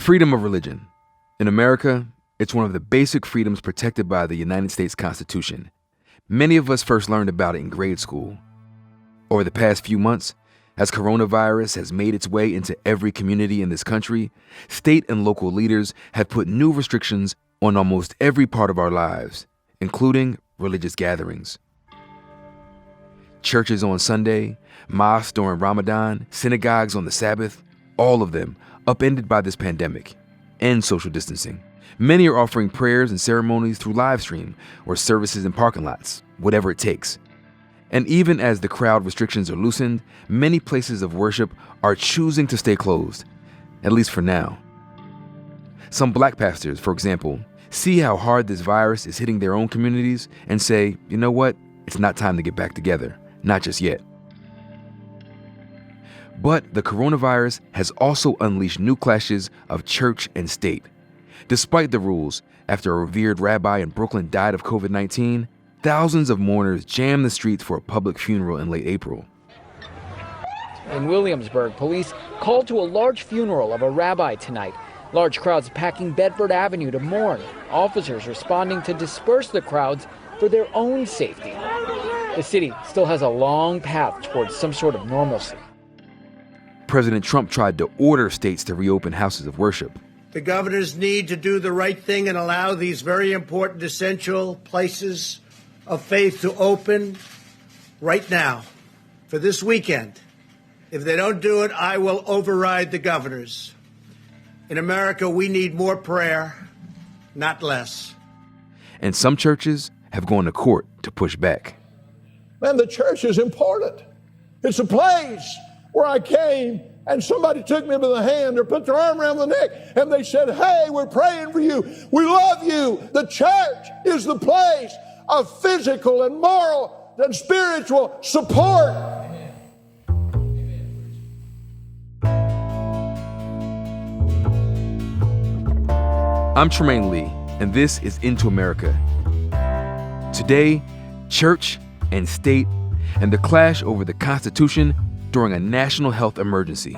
Freedom of religion. In America, it's one of the basic freedoms protected by the United States Constitution. Many of us first learned about it in grade school. Over the past few months, as coronavirus has made its way into every community in this country, state and local leaders have put new restrictions on almost every part of our lives, including religious gatherings. Churches on Sunday, mosques during Ramadan, synagogues on the Sabbath, all of them upended by this pandemic and social distancing. Many are offering prayers and ceremonies through live stream or services in parking lots, whatever it takes. And even as the crowd restrictions are loosened, many places of worship are choosing to stay closed, at least for now. Some black pastors, for example, see how hard this virus is hitting their own communities and say, you know what, it's not time to get back together, not just yet. But the coronavirus has also unleashed new clashes of church and state. Despite the rules, after a revered rabbi in Brooklyn died of COVID-19, thousands of mourners jammed the streets for a public funeral in late April. In Williamsburg, police called to a large funeral of a rabbi tonight. Large crowds packing Bedford Avenue to mourn. Officers responding to disperse the crowds for their own safety. The city still has a long path towards some sort of normalcy. President Trump tried to order states to reopen houses of worship. The governors need to do the right thing and allow these very important, essential places of faith to open right now for this weekend. If they don't do it, I will override the governors. In America, we need more prayer, not less. And some churches have gone to court to push back. Man, the church is important. It's a place where I came and somebody took me by the hand or put their arm around the neck and they said, hey, we're praying for you. We love you. The church is the place of physical and moral and spiritual support. I'm Tremaine Lee, and this is Into America. Today, church and state and the clash over the Constitution during a national health emergency.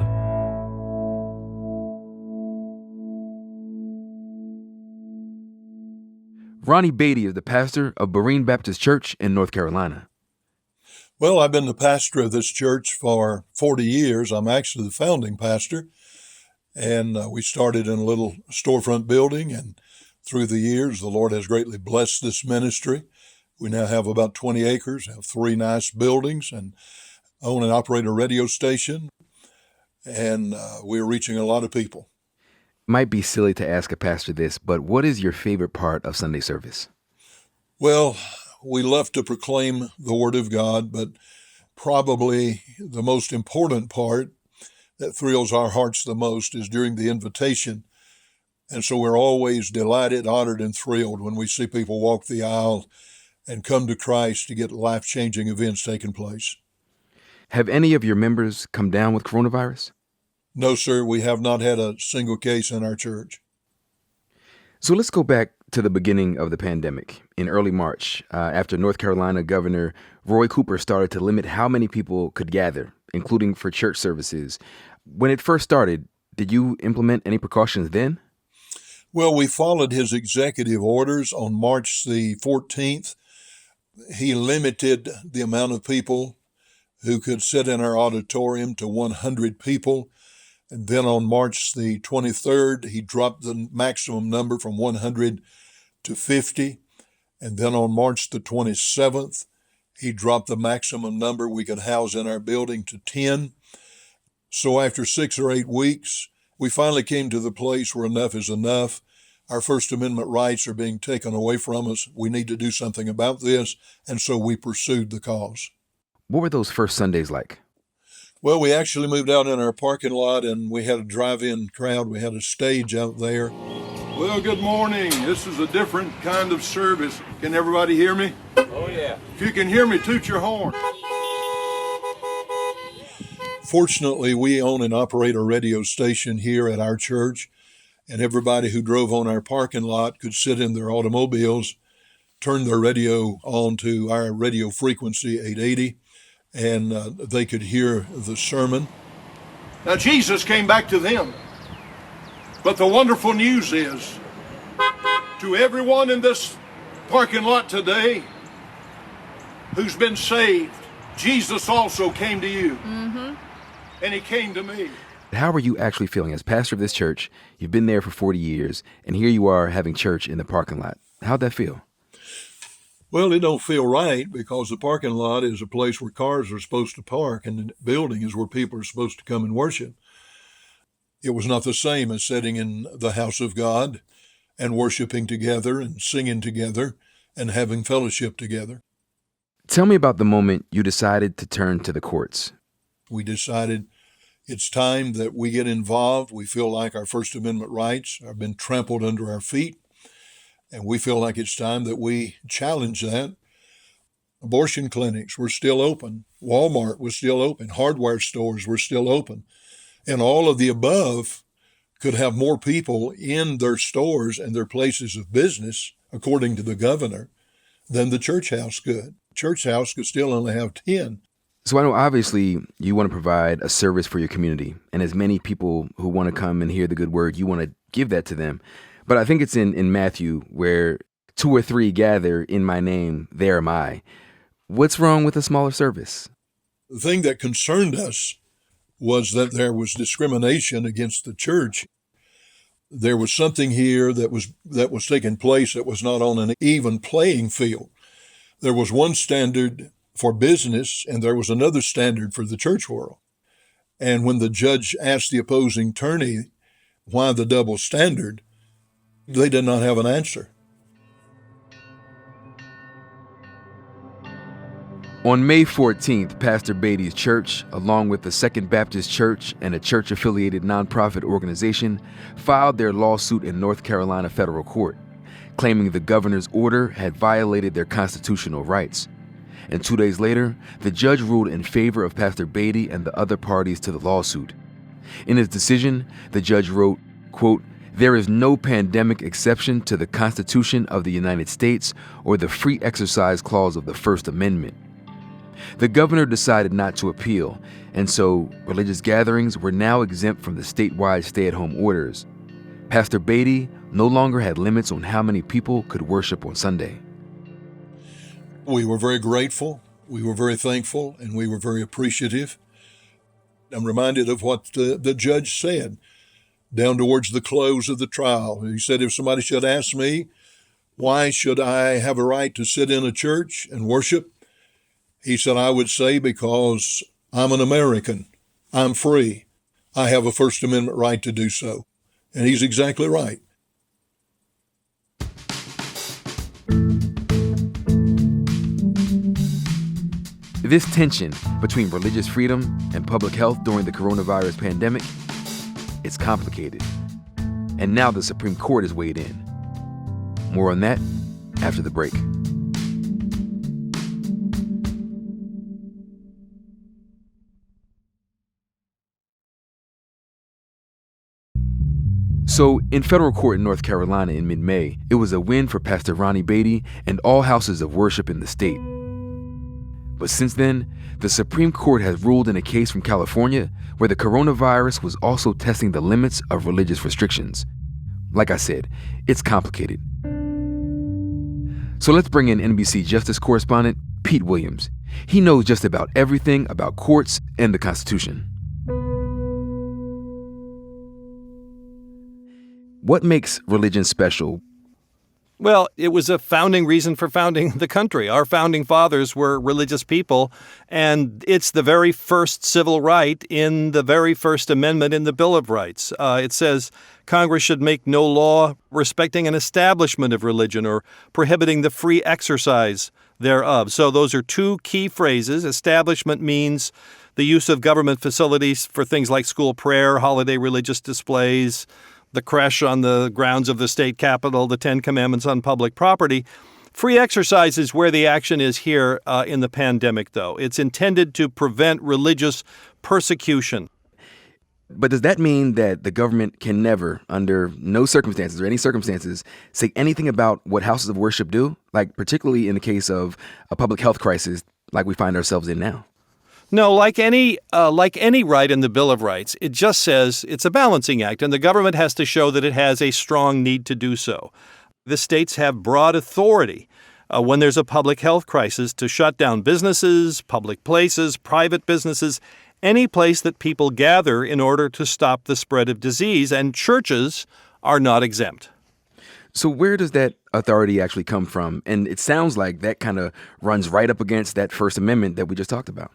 Ronnie Beatty is the pastor of Berean Baptist Church in North Carolina. Well, I've been the pastor of this church for 40 years. I'm actually the founding pastor. And we started in a little storefront building, and through the years, the Lord has greatly blessed this ministry. We now have about 20 acres, have 3 nice buildings, and own and operate a radio station, and we're reaching a lot of people. Might be silly to ask a pastor this, but what is your favorite part of Sunday service? Well, we love to proclaim the Word of God, but probably the most important part that thrills our hearts the most is during the invitation. And so we're always delighted, honored, and thrilled when we see people walk the aisle and come to Christ to get life-changing events taking place. Have any of your members come down with coronavirus? No, sir. We have not had a single case in our church. So let's go back to the beginning of the pandemic in early March, after North Carolina Governor Roy Cooper started to limit how many people could gather, including for church services. When it first started, did you implement any precautions then? Well, we followed his executive orders on March the 14th. He limited the amount of people who could sit in our auditorium to 100 people. And then on March the 23rd, he dropped the maximum number from 100 to 50. And then on March the 27th, he dropped the maximum number we could house in our building to 10. So after 6 or 8 weeks, we finally came to the place where enough is enough. Our First Amendment rights are being taken away from us. We need to do something about this. And so we pursued the cause. What were those first Sundays like? Well, we actually moved out in our parking lot and we had a drive-in crowd. We had a stage out there. Well, good morning. This is a different kind of service. Can everybody hear me? Oh, yeah. If you can hear me, toot your horn. Fortunately, we own and operate a radio station here at our church, and everybody who drove on our parking lot could sit in their automobiles, turn their radio on to our radio frequency, 880, and they could hear the sermon. Now, Jesus came back to them. But the wonderful news is, to everyone in this parking lot today who's been saved, Jesus also came to you. And he came to me. How are you actually feeling as pastor of this church? You've been there for 40 years, and here you are having church in the parking lot. How'd that feel? Well, it don't feel right because the parking lot is a place where cars are supposed to park, and the building is where people are supposed to come and worship. It was not the same as sitting in the house of God and worshiping together and singing together and having fellowship together. Tell me about the moment you decided to turn to the courts. We decided it's time that we get involved. We feel like our First Amendment rights have been trampled under our feet, and we feel like it's time that we challenge that. Abortion clinics were still open. Walmart was still open. Hardware stores were still open. And all of the above could have more people in their stores and their places of business, according to the governor, than the church house could. Church house could still only have 10. So I know obviously you want to provide a service for your community, and as many people who want to come and hear the good word, you want to give that to them. But I think it's in Matthew where 2 or 3 gather in my name, there am I. What's wrong with a smaller service? The thing that concerned us was that there was discrimination against the church. There was something here that was taking place that was not on an even playing field. There was one standard for business, and there was another standard for the church world. And when the judge asked the opposing attorney why the double standard, they did not have an answer. On May 14th, Pastor Beatty's church, along with the Second Baptist Church and a church-affiliated nonprofit organization, filed their lawsuit in North Carolina federal court, claiming the governor's order had violated their constitutional rights. And 2 days later, the judge ruled in favor of Pastor Beatty and the other parties to the lawsuit. In his decision, the judge wrote, quote, "There is no pandemic exception to the Constitution of the United States or the Free Exercise Clause of the First Amendment." The governor decided not to appeal, and so religious gatherings were now exempt from the statewide stay-at-home orders. Pastor Beatty no longer had limits on how many people could worship on Sunday. We were very grateful, we were very thankful, and we were very appreciative. I'm reminded of what the judge said down towards the close of the trial. He said, if somebody should ask me, why should I have a right to sit in a church and worship? He said, I would say because I'm an American. I'm free. I have a First Amendment right to do so. And he's exactly right. This tension between religious freedom and public health during the coronavirus pandemic, it's complicated. And now the Supreme Court has weighed in. More on that after the break. So in federal court in North Carolina in mid-May, it was a win for Pastor Ronnie Beatty and all houses of worship in the state. But since then, the Supreme Court has ruled in a case from California where the coronavirus was also testing the limits of religious restrictions. Like I said, it's complicated. So let's bring in NBC Justice correspondent Pete Williams. He knows just about everything about courts and the Constitution. What makes religion special? Well, it was a founding reason for founding the country. Our founding fathers were religious people, and it's the very first civil right in the very first amendment in the Bill of Rights. It says Congress should make no law respecting an establishment of religion or prohibiting the free exercise thereof. So those are two key phrases. Establishment means the use of government facilities for things like school prayer, holiday religious displays, the creche on the grounds of the state capitol, the 10 Commandments on public property. Free exercise is where the action is here in the pandemic, though. It's intended to prevent religious persecution. But does that mean that the government can never, under no circumstances or any circumstances, say anything about what houses of worship do? Like particularly in the case of a public health crisis like we find ourselves in now? No, like any right in the Bill of Rights, it just says it's a balancing act, and the government has to show that it has a strong need to do so. The states have broad authority when there's a public health crisis to shut down businesses, public places, private businesses, any place that people gather in order to stop the spread of disease, and churches are not exempt. So where does that authority actually come from? And it sounds like that kind of runs right up against that First Amendment that we just talked about.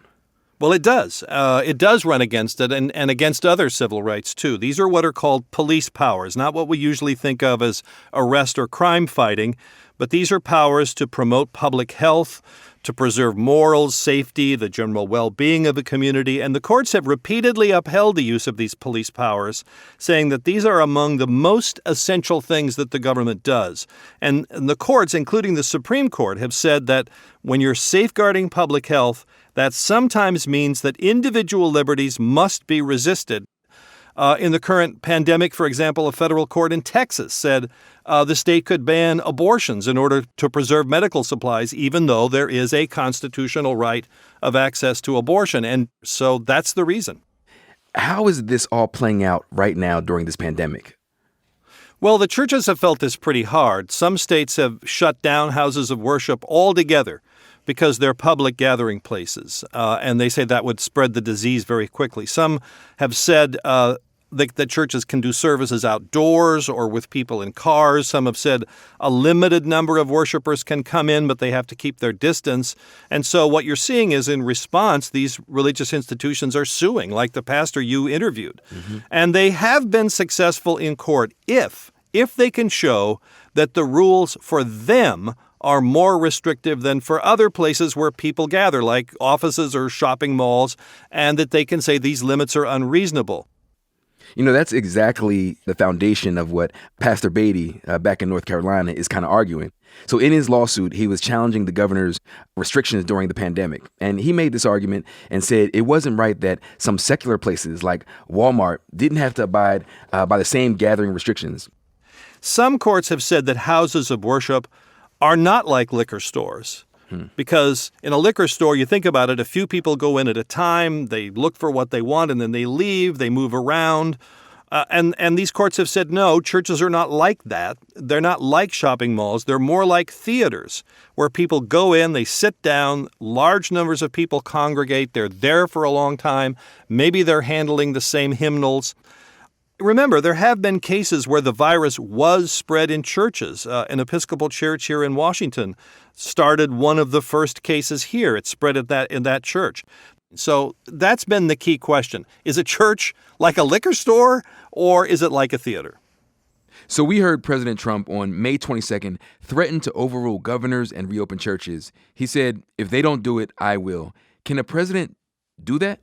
Well, it does. It does run against it and against other civil rights, too. These are what are called police powers, not what we usually think of as arrest or crime fighting, but these are powers to promote public health, to preserve morals, safety, the general well-being of the community, and the courts have repeatedly upheld the use of these police powers, saying that these are among the most essential things that the government does. And the courts, including the Supreme Court, have said that when you're safeguarding public health, that sometimes means that individual liberties must be resisted. In the current pandemic, for example, a federal court in Texas said the state could ban abortions in order to preserve medical supplies, even though there is a constitutional right of access to abortion. And so that's the reason. How is this all playing out right now during this pandemic? Well, the churches have felt this pretty hard. Some states have shut down houses of worship altogether because they're public gathering places, and they say that would spread the disease very quickly. Some have said that churches can do services outdoors or with people in cars. Some have said a limited number of worshipers can come in, but they have to keep their distance. And so what you're seeing is, in response, these religious institutions are suing, like the pastor you interviewed. Mm-hmm. And they have been successful in court if they can show that the rules for them are more restrictive than for other places where people gather, like offices or shopping malls, and that they can say these limits are unreasonable. You know, that's exactly the foundation of what Pastor Beatty back in North Carolina is kind of arguing. So in his lawsuit, he was challenging the governor's restrictions during the pandemic. And he made this argument and said it wasn't right that some secular places like Walmart didn't have to abide by the same gathering restrictions. Some courts have said that houses of worship are not like liquor stores. Because in a liquor store, you think about it, a few people go in at a time, they look for what they want, and then they leave, they move around. And these courts have said, no, churches are not like that. They're not like shopping malls. They're more like theaters, where people go in, they sit down, large numbers of people congregate, they're there for a long time, maybe they're handling the same hymnals. Remember, there have been cases where the virus was spread in churches. An Episcopal church here in Washington started one of the first cases here. It spread in that church. So that's been the key question. Is a church like a liquor store, or is it like a theater? So we heard President Trump on May 22nd threaten to overrule governors and reopen churches. He said, if they don't do it, I will. Can a president do that?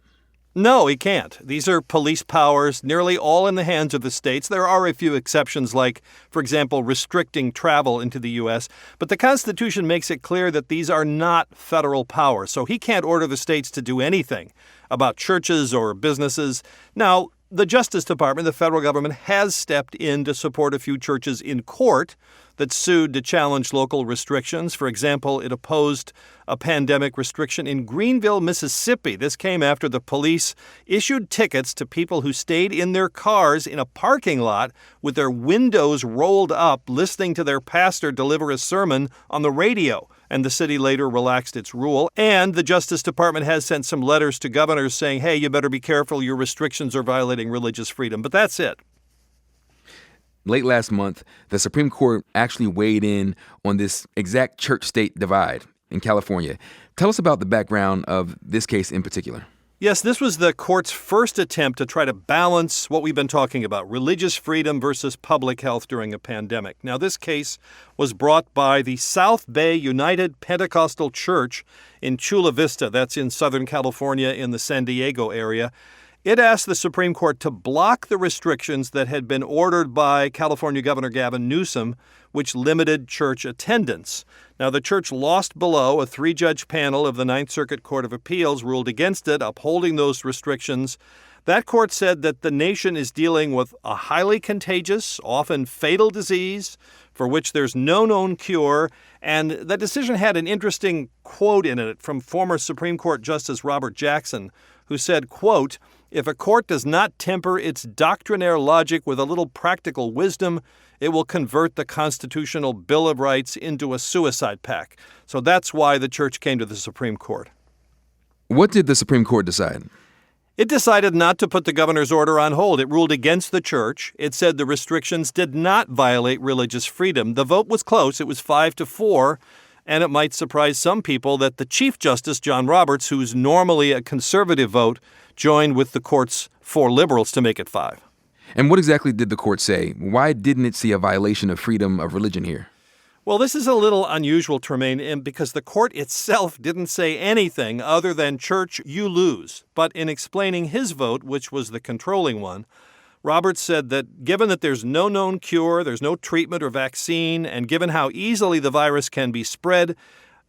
No, he can't. These are police powers, nearly all in the hands of the states. There are a few exceptions, like, for example, restricting travel into the U.S., but the Constitution makes it clear that these are not federal powers, so he can't order the states to do anything about churches or businesses. Now, the Justice Department, the federal government, has stepped in to support a few churches in court that sued to challenge local restrictions. For example, it opposed a pandemic restriction in Greenville, Mississippi. This came after the police issued tickets to people who stayed in their cars in a parking lot with their windows rolled up, listening to their pastor deliver a sermon on the radio. And the city later relaxed its rule. And the Justice Department has sent some letters to governors saying, hey, you better be careful, your restrictions are violating religious freedom. But that's it. Late last month, the Supreme Court actually weighed in on this exact church-state divide in California. Tell us about the background of this case in particular. Yes, this was the court's first attempt to try to balance what we've been talking about, religious freedom versus public health during a pandemic. Now, this case was brought by the South Bay United Pentecostal Church in Chula Vista. That's in Southern California in the San Diego area. It asked the Supreme Court to block the restrictions that had been ordered by California Governor Gavin Newsom, which limited church attendance. Now, the church lost below. A 3-judge panel of the Ninth Circuit Court of Appeals ruled against it, upholding those restrictions. That court said that the nation is dealing with a highly contagious, often fatal disease for which there's no known cure. And that decision had an interesting quote in it from former Supreme Court Justice Robert Jackson, who said, quote, "If a court does not temper its doctrinaire logic with a little practical wisdom, it will convert the constitutional Bill of Rights into a suicide pact." So that's why the church came to the Supreme Court. What did the Supreme Court decide? It decided not to put the governor's order on hold. It ruled against the church. It said the restrictions did not violate religious freedom. The vote was close. It was 5-4, and it might surprise some people that the Chief Justice, John Roberts, who's normally a conservative vote, joined with the court's 4 liberals to make it 5. And what exactly did the court say? Why didn't it see a violation of freedom of religion here? Well, this is a little unusual, Tremaine, because the court itself didn't say anything other than, "Church, you lose." But in explaining his vote, which was the controlling one, Roberts said that given that there's no known cure, there's no treatment or vaccine, and given how easily the virus can be spread,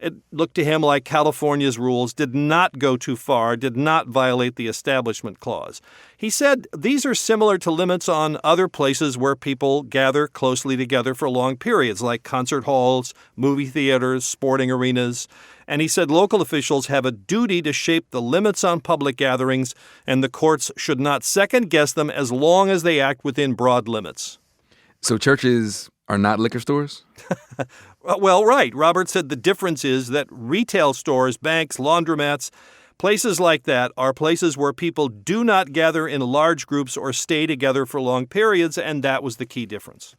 it looked to him like California's rules did not go too far, did not violate the Establishment Clause. He said these are similar to limits on other places where people gather closely together for long periods, like concert halls, movie theaters, sporting arenas. And he said local officials have a duty to shape the limits on public gatherings, and the courts should not second-guess them as long as they act within broad limits. So churches are not liquor stores? Well, right. Roberts said the difference is that retail stores, banks, laundromats, places like that are places where people do not gather in large groups or stay together for long periods, and that was the key difference.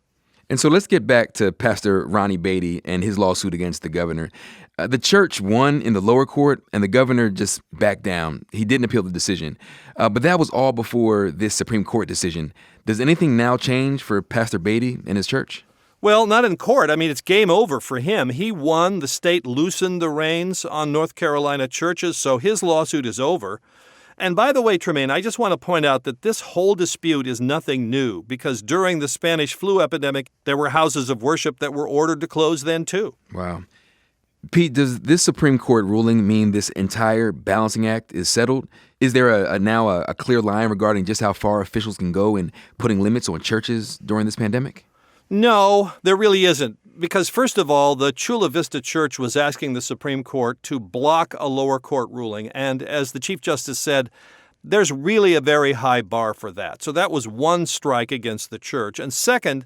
And so let's get back to Pastor Ronnie Beatty and his lawsuit against the governor. The church won in the lower court, and the governor just backed down. He didn't appeal the decision. But that was all before this Supreme Court decision. Does anything now change for Pastor Beatty and his church? Well, not in court. I mean, it's game over for him. He won. The state loosened the reins on North Carolina churches, so his lawsuit is over. And by the way, Tremaine, I just want to point out that this whole dispute is nothing new, because during the Spanish flu epidemic, there were houses of worship that were ordered to close then, too. Wow. Pete, does this Supreme Court ruling mean this entire balancing act is settled? Is there now a clear line regarding just how far officials can go in putting limits on churches during this pandemic? No, there really isn't. Because first of all, the Chula Vista Church was asking the Supreme Court to block a lower court ruling. And as the Chief Justice said, there's really a very high bar for that. So that was one strike against the church. And second,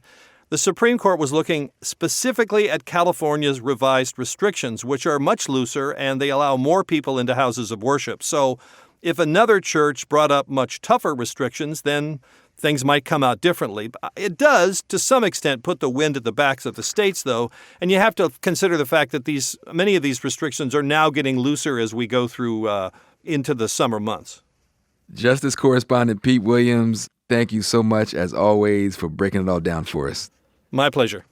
the Supreme Court was looking specifically at California's revised restrictions, which are much looser and they allow more people into houses of worship. So if another church brought up much tougher restrictions, then things might come out differently. It does, to some extent, put the wind at the backs of the states, though, and you have to consider the fact that many of these restrictions are now getting looser as we go through into the summer months. Justice Correspondent Pete Williams, thank you so much, as always, for breaking it all down for us. My pleasure.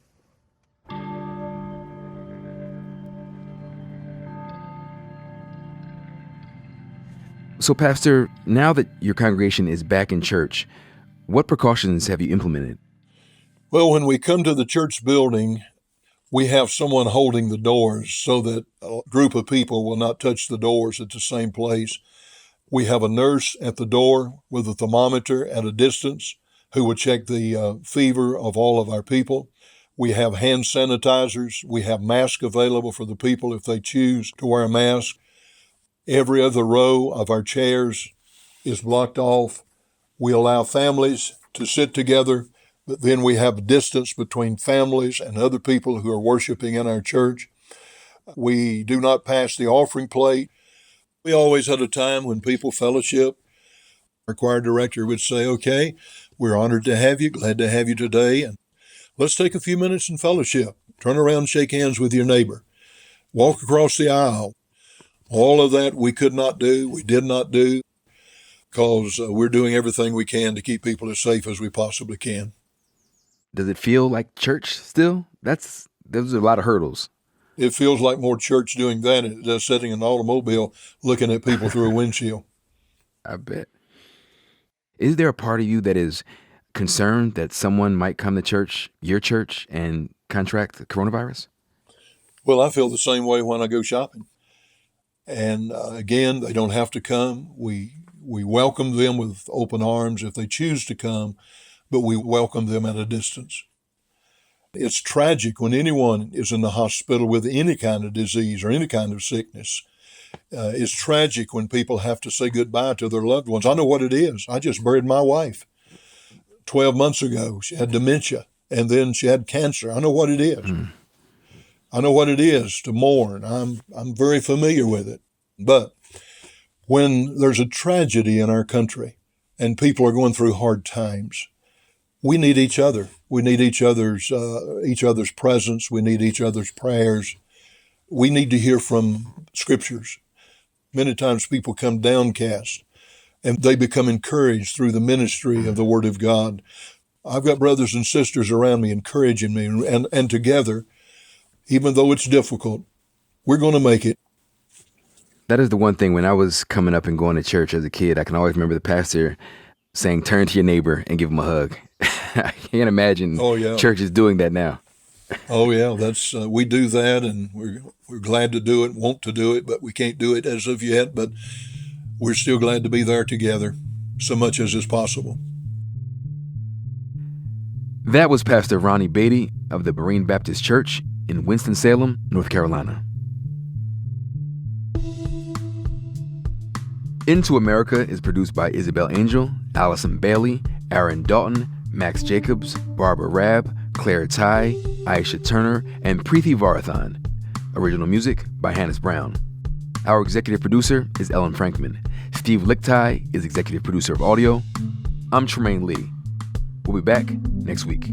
So, Pastor, now that your congregation is back in church, what precautions have you implemented? Well, when we come to the church building, we have someone holding the doors so that a group of people will not touch the doors at the same place. We have a nurse at the door with a thermometer at a distance who will check the fever of all of our people. We have hand sanitizers. We have masks available for the people if they choose to wear a mask. Every other row of our chairs is blocked off. We allow families to sit together, but then we have distance between families and other people who are worshiping in our church. We do not pass the offering plate. We always had a time when people fellowship. Our choir director would say, "Okay, we're honored to have you, glad to have you today, and let's take a few minutes in fellowship. Turn around and shake hands with your neighbor. Walk across the aisle." All of that we could not do, we did not do, because we're doing everything we can to keep people as safe as we possibly can. Does it feel like church still? Those are a lot of hurdles. It feels like more church doing that than it does sitting in an automobile looking at people through a windshield. I bet. Is there a part of you that is concerned that someone might come to church, your church, and contract the coronavirus? Well, I feel the same way when I go shopping. And again, they don't have to come. We We welcome them with open arms if they choose to come, but we welcome them at a distance. It's tragic when anyone is in the hospital with any kind of disease or any kind of sickness. It's tragic when people have to say goodbye to their loved ones. I know what it is. I just buried my wife 12 months ago. She had dementia, and then she had cancer. I know what it is. I know what it is to mourn. I'm very familiar with it. But when there's a tragedy in our country and people are going through hard times, we need each other. We need each other's presence. We need each other's prayers. We need to hear from scriptures. Many times people come downcast and they become encouraged through the ministry of the Word of God. I've got brothers and sisters around me encouraging me, and together, even though it's difficult, we're going to make it. That is the one thing when I was coming up and going to church as a kid, I can always remember the pastor saying, turn to your neighbor and give him a hug. I can't imagine churches doing that now. Oh yeah, that's we do that, and we're glad to do it, want to do it, but we can't do it as of yet. But we're still glad to be there together, so much as is possible. That was Pastor Ronnie Beatty of the Berean Baptist Church in Winston-Salem, North Carolina. Into America is produced by Isabel Angel, Allison Bailey, Aaron Dalton, Max Jacobs, Barbara Rabb, Claire Ty, Aisha Turner, and Preeti Varathan. Original music by Hannes Brown. Our executive producer is Ellen Frankman. Steve Lichtai is executive producer of audio. I'm Tremaine Lee. We'll be back next week.